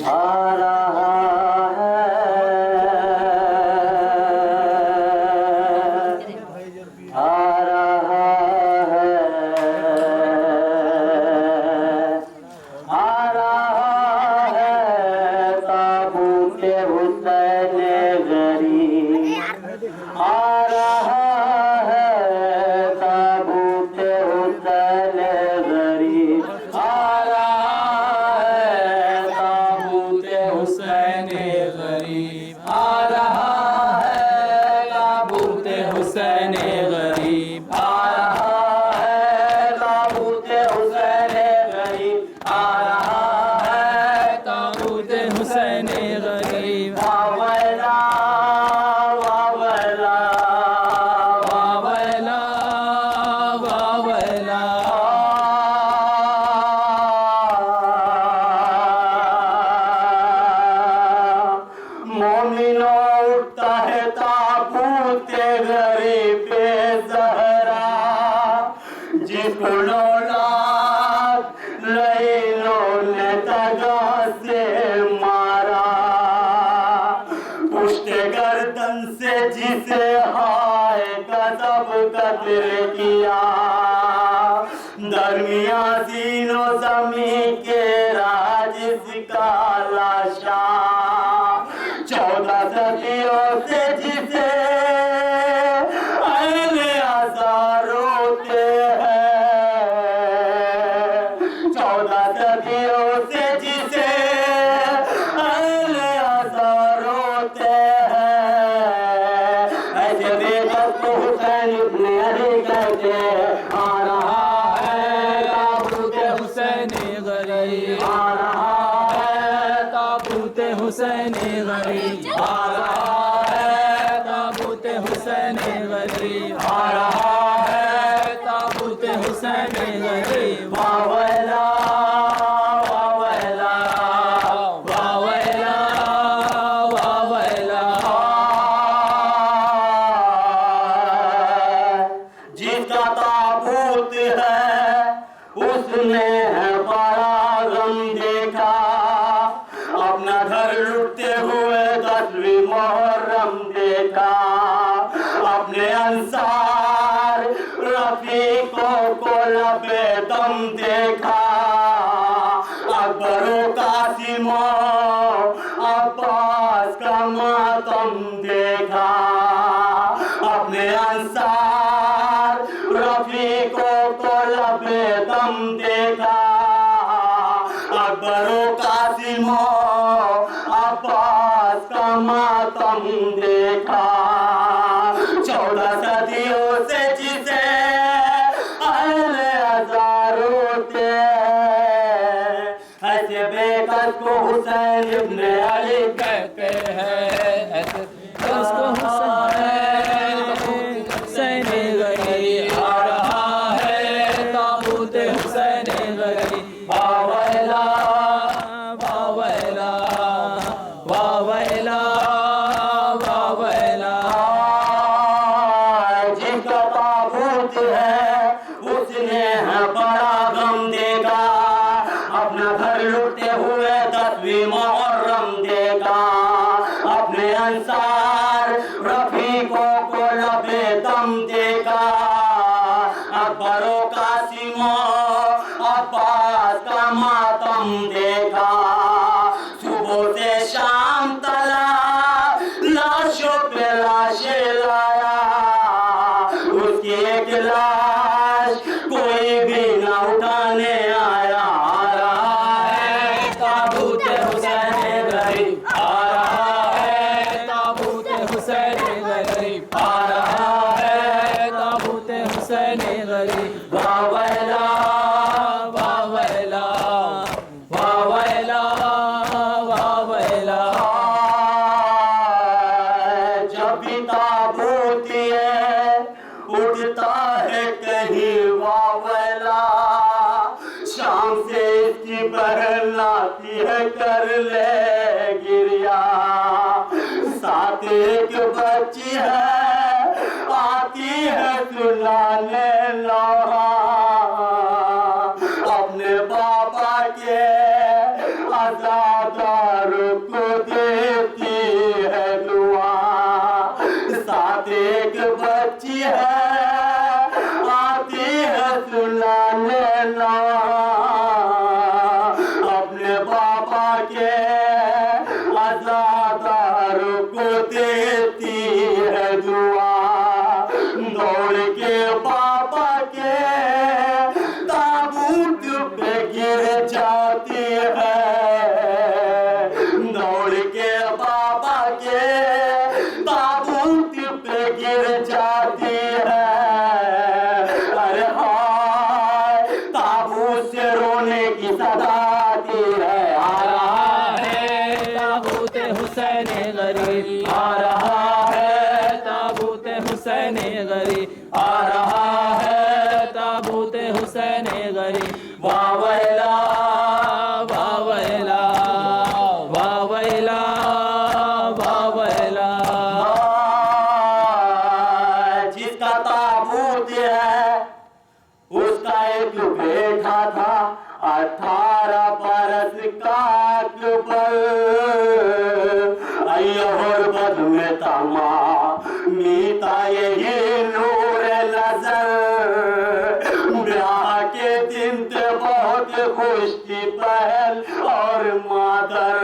आ रहा किया दरमिया सीनो जमी के राज का लाशा 14 सदियों से जिसे अहले आज़ार रोते हैं 14 सदियों से जिसे अहले आज़ार रोते हैं ऐसे बेकस को हुसैन इब्ने अली कहते आ रहा है ताबूत हुसैन गरीब आ रहा है ताबूत हुसैन गरीब आ रहा है ताबूत हुसैन गरीब आ रहा है ताबूत हुसैन गरीब वावैला वावैला वावैला वावैला जिसका ताबूत है उसने है बड़ा गम देखा अपना घर लुटते हुए 10वीं मुहर्रम देखा अपने अंसार रफीकों को लबे दम देखा अकबर कासिम अब्बास का मातम देखा अपने अंसार रफीकों को लबे दम देखा अकबर कासिम अब्बास का मातम देखा 14 सदियों से जिसे अहले आज़ार रोते ऐसे बेकस को हुसैन इब्ने अली कहते हैं ऐसे बेकस को हुसैन गरीब आ रहा है ताबूत हुसैन गरीब वावैला वावैला वावैला वावैला जिसका ताबूत है उसने है बड़ा गम देखा अपना घर लुटते हुए 10वीं मुहर्रम देखा अपने अंसार रफीकों को लबे दम देखा अकबर कासिम अब्बास का मातम देखा सुबह से शाम तला लाशों पे लाशें लाया उसकी एक लाश कोई भी ना उठाने आया आ रहा है ताबूत हुसैन गरीब आ रहा है ताबूत हुसैन गरीब आ रहा है ताबूत हुसैन गरीब वावैला वावैला वावैला वावैला जब भी ताबूत उठता है कहीं वावैला शाम से इसकी बहन आती है कर ले गिरिया साथ एक बच्ची है आती है सुनाने लोहा अपने के आजादारों को देती है दुआ। साथ एक बच्ची है आती है सुनाने ना, अपने बाबा के आजादारों को देती है दुआ। दौड़ के बाबा के ताबूत पे गिर जाती है, दौड़ के बाबा के ताबूत पे गिर जाती है। अरे हाय ताबूत से रोने की सदा आती है। आ रहा है ताबूत हुसैन गरीब, आ रहा है ताबूत हुसैन गरीब, आ रहा है ताबूत हुसैन गरीब। वावैला वावैला वावैला वावैला। जिसका ताबूत है उसका एक बेटा था 18 बरस का अकबर। अय्योर बद में तमा मीता यही नूर नजर। ब्याह के दिन ते बहुत खुश थी बहन और मादर।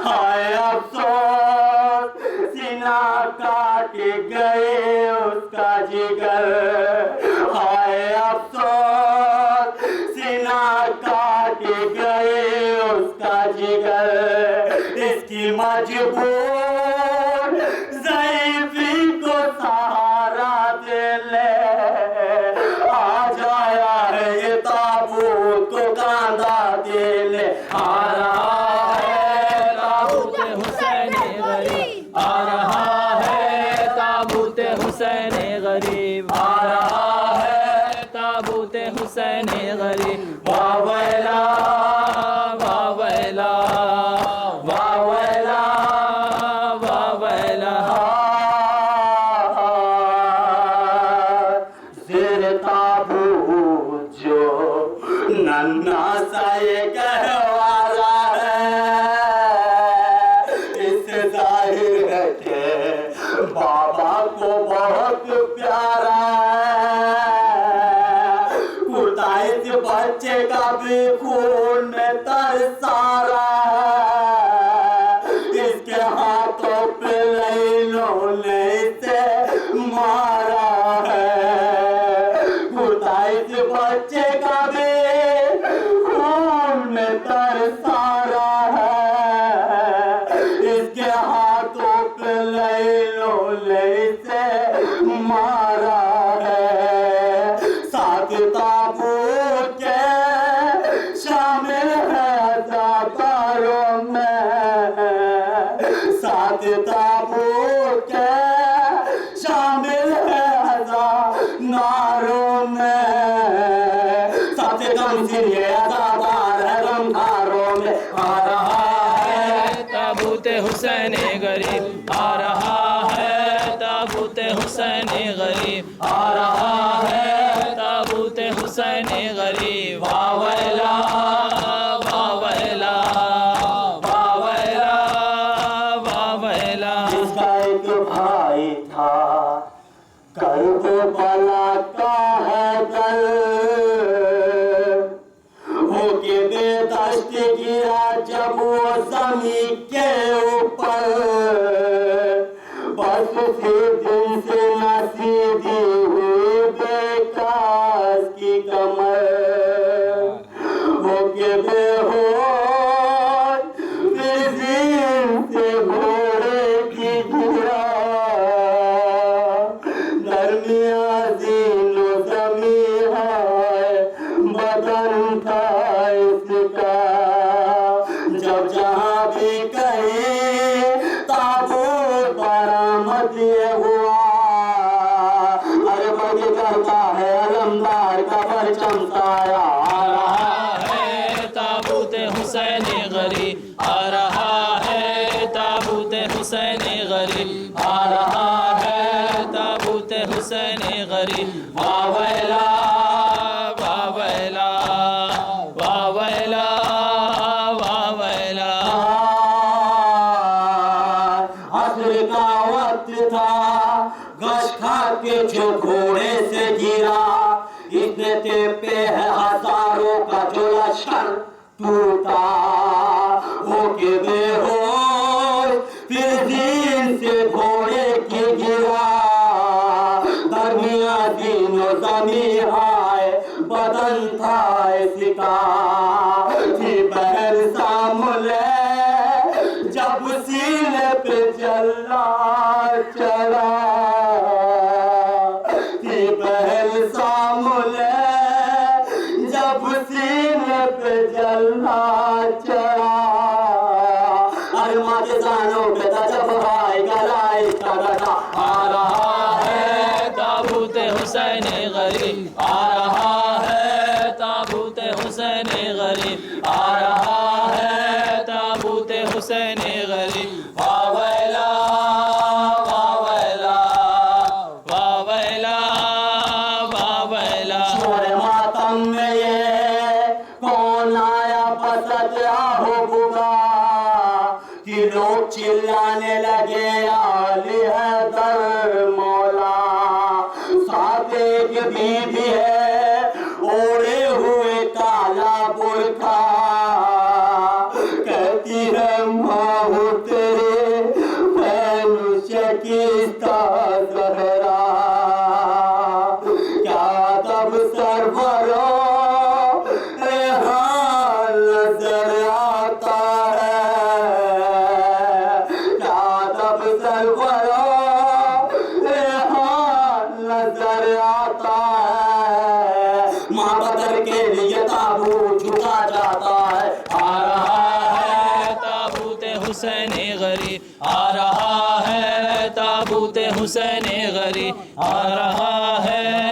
हाय अफसोस सीना काट गए उसका जिगर। हाय अफसोस सीना काट गए उसका जिगर। इसकी मजबूर ज़ईफ़ी को सहारा दे ले। आज आया है ये ताबूत को कांधा दे ले। आ रहा है ताबूत हुसैन गरीब, आ रहा है ताबूत हुसैन गरीब, आ रहा है ताबूत हुसैन गरीब। वावैला वावैला वावैला वावैला। सिर ताबूत जो नन्ना सा ये गहवारा है, इससे जाहिर है कि बाबा को बहुत प्यारा है। कुदाइश बच्चे का भी खून में तरसा रहा है। इसके हाथों पे लैलों ने इसे मारा है। कुदाइश बच्चे का भी खून में तरसा रहा है। इसके हाथों पे लैलों ने इसे मारा है। साथ ताबूत के शामिल है अज़ादारों में। साथ ताबूत के शामिल है अज़ादारों में। सबसे कम सिर ये अज़ादार है गमखारों में। आ रहा है ताबूत हुसैन गरीब, आ रहा है ताबूत हुसैन गरीब, आ रहा है ताबूत हुसैन गरीब। वावैला वावैला वावैला वावैला। जिसका एक भाई था करबला का है दल, होके बेदश्त गिरा जब वो ज़मीन के ऊपर। बस उसी दिन से नसीबी हुई बेकास की कमर। होके बेहोश फिर ज़मीन से घोड़े की गिरा। दरमिया ज़ीनो ज़मीन है बदन था इसका। जब जहाँ भी कहीं ताबूत बरामद ये हुआ। अरे बग करता है अलमदार का परचम साया। आ रहा है ताबूत हुसैन गरीब, आ रहा है ताबूत हुसैन गरीब, आ रहा है ताबूत हुसैन गरीब। वावैला वावैला टूटा होके बेहोश फिर दिन से घोड़े की गिरा दरमिया दिनों जमी आए बदन था सिका थी बहन सामले जब सीने पे चला चला थी बहन सामले जब सीने पे चला चला अरे माते जानो बेटा जब भाई गलाई का आ रहा है ताबूत हुसैन गरीब आ रहा है ताबूत हुसैन गरीब आ रहा है ताबूत हुसैन गरीब वावैला वावैला वावैला वावैला छोरे मातम में ये कौन आया बसत हो बुगा कि लोग चिल्लाने लगे आली है दर मौला साथ एक बीबी है ओढ़े हुए काला बुरखा कहती है माँ तेरे पैन शकीस्ता जहरा क्या तब सरवरो रेहान नजर आता है क्या तब सरवरो रेहान नजर आता है माँ बदर के लिए ताबूत झुका जाता है आ रहा है ताबूत हुसैन गरीब आ रहा है ताबूत हुसैन गरीब आ रहा है।